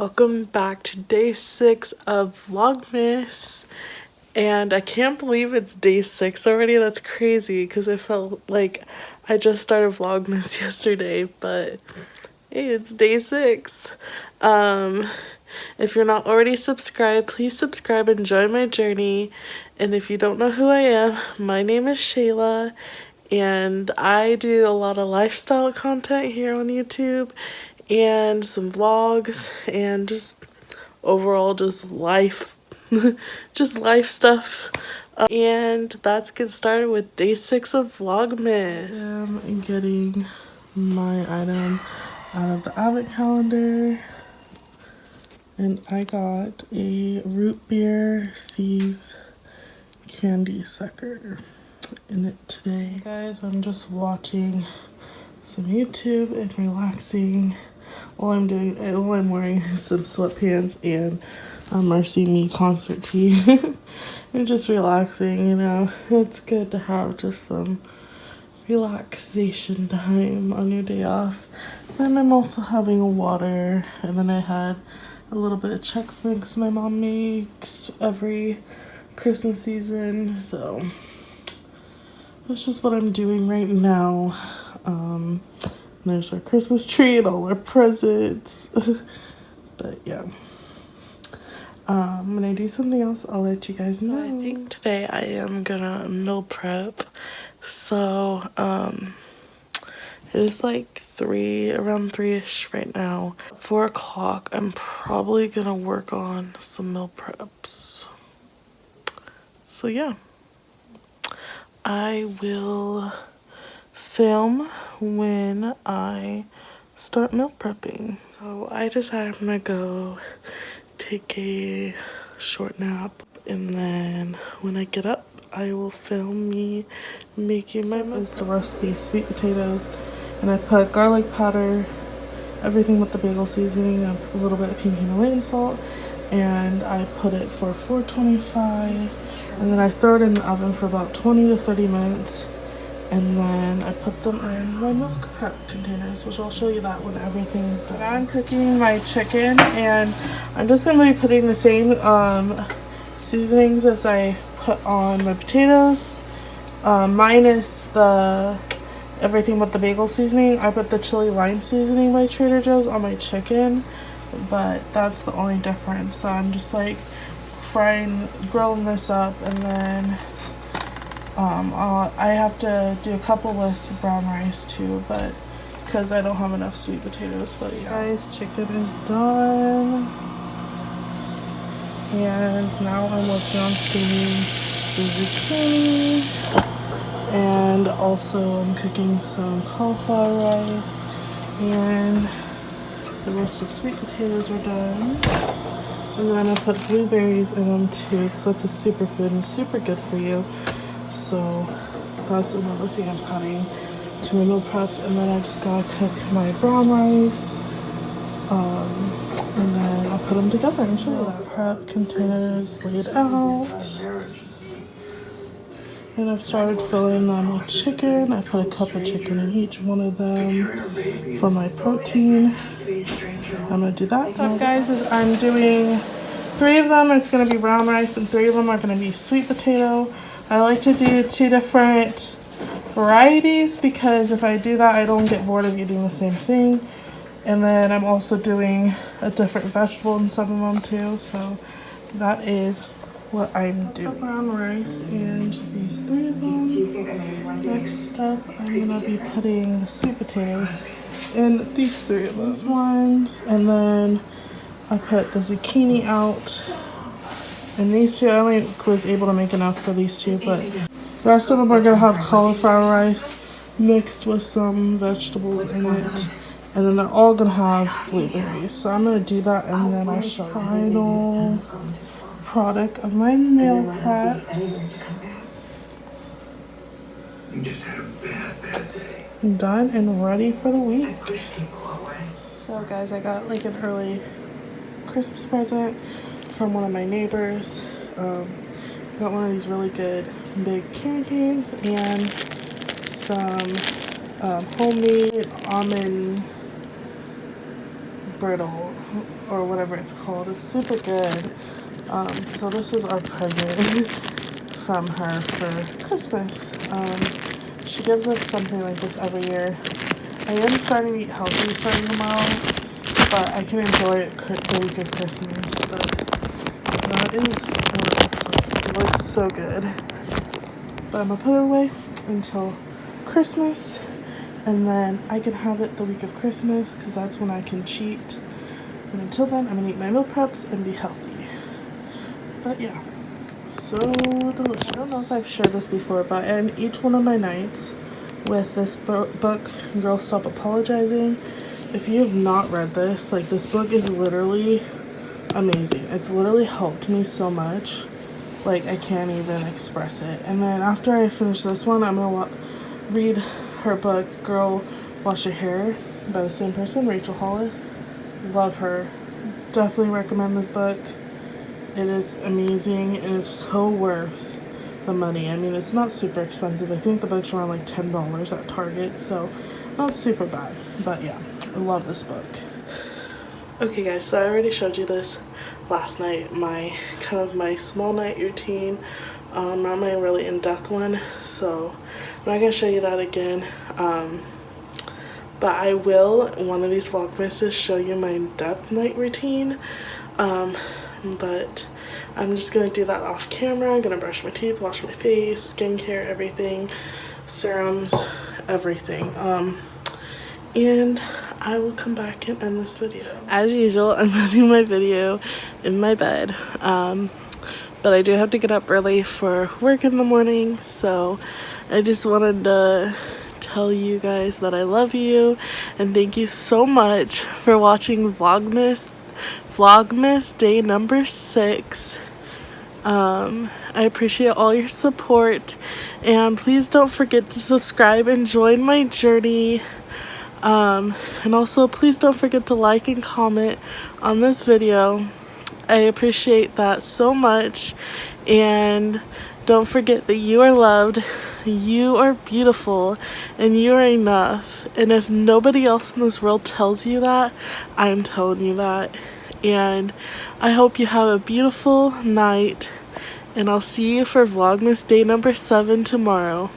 Welcome back to day 6 of Vlogmas, and I can't believe it's day 6 already. That's crazy because it felt like I just started Vlogmas yesterday, but hey, it's day 6. If you're not already subscribed, please subscribe and join my journey. And if you don't know who I am, my name is Shayla, and I do a lot of lifestyle content here on YouTube and some vlogs and just overall just life just life stuff. And let's get started with day 6 of Vlogmas. I'm getting my item out of the advent calendar, and I got a root beer C's candy sucker in it today. Guys, I'm just watching some YouTube and relaxing while I'm wearing some sweatpants and a Mercy Me concert tee and just relaxing, you know. It's good to have just some relaxation time on your day off. And I'm also having a water, and then I had a little bit of Chex Mix my mom makes every Christmas season, so that's just what I'm doing right now. There's our Christmas tree and all our presents. But yeah, when I do something else, I'll let you guys know. I think today I am gonna meal prep. So it is like around 3ish right now. 4 o'clock, I'm probably gonna work on some meal preps. So yeah, I will film when I start meal prepping. So I decided I'm gonna go take a short nap, and then when I get up I will film me making my meal. Is to roast these sweet potatoes, and I put garlic powder, everything with the bagel seasoning, a little bit of pink Himalayan salt, and I put it for 425, and then I throw it in the oven for about 20 to 30 minutes. And then I put them in my milk prep containers, which I'll show you that when everything's done. Now I'm cooking my chicken, and I'm just going to be putting the same seasonings as I put on my potatoes, minus the everything but the bagel seasoning. I put the chili lime seasoning by Trader Joe's on my chicken, but that's the only difference. So I'm just like grilling this up, and then I have to do a couple with brown rice too, but because I don't have enough sweet potatoes. But yeah, guys, chicken is done, and now I'm working on steaming the zucchini, and also I'm cooking some cauliflower rice, and the roasted sweet potatoes are done. And then I'm gonna put blueberries in them too, because that's a superfood and super good for you. So that's another thing I'm adding to my meal preps. And then I just gotta cook my brown rice, and then I'll put them together and show you that. Prep containers laid out, and I've started filling them with chicken. I put a cup of chicken in each one of them for my protein. I'm gonna do that. Stuff, guys, is I'm doing 3 of them. It's gonna be brown rice, and 3 of them are gonna be sweet potato. I like to do 2 different varieties because if I do that, I don't get bored of eating the same thing. And then I'm also doing a different vegetable in some of them too. So that is what I'm doing. Brown rice and these 3 of them. Next up, I'm gonna be putting the sweet potatoes in these 3 of those ones. And then I put the zucchini out. And these 2, I only was able to make enough for these 2, but the rest of them are gonna have cauliflower rice mixed with some vegetables in it. And then they're all gonna have blueberries. So I'm gonna do that, and then I'll show you. Final product of my meal preps. You just had a bad day. Done and ready for the week. So guys, I got like an early Christmas present from one of my neighbors. Got one of these really good big candy canes and some homemade almond brittle or whatever it's called. It's super good. So this was our present from her for Christmas. She gives us something like this every year. I am starting to eat healthy starting tomorrow, but I can enjoy it the week of Christmas. But that is what it looks so good. But I'm gonna put it away until Christmas, and then I can have it the week of Christmas because that's when I can cheat. And until then, I'm gonna eat my meal preps and be healthy. But yeah, so delicious. I don't know if I've shared this before, but I end each one of my nights with this book, Girl Stop Apologizing. If you have not read this, like, this book is literally amazing. It's literally helped me so much. Like, I can't even express it. And then after I finish this one, I'm gonna read her book, Girl Wash Your Hair, by the same person, Rachel Hollis. Love her. Definitely recommend this book. It is amazing. It is so worth the money. I mean, it's not super expensive. I think the book's around like $10 at Target, so not super bad. But yeah, I love this book. Okay guys, so I already showed you this last night, my my small night routine, not my really in-depth one, so I'm not gonna show you that again. But I will, one of these Vlogmases, show you my in-depth night routine. But I'm just gonna do that off camera. I'm gonna brush my teeth, wash my face, skincare, everything, serums, everything. And I will come back and end this video. As usual, I'm ending my video in my bed. But I do have to get up early for work in the morning, so I just wanted to tell you guys that I love you and thank you so much for watching Vlogmas day number 6. I appreciate all your support, and please don't forget to subscribe and join my journey. And also please don't forget to like and comment on this video. I appreciate that so much, and don't forget that you are loved, you are beautiful, and you are enough. And if nobody else in this world tells you that, I'm telling you that. And I hope you have a beautiful night, and I'll see you for Vlogmas day number 7 tomorrow.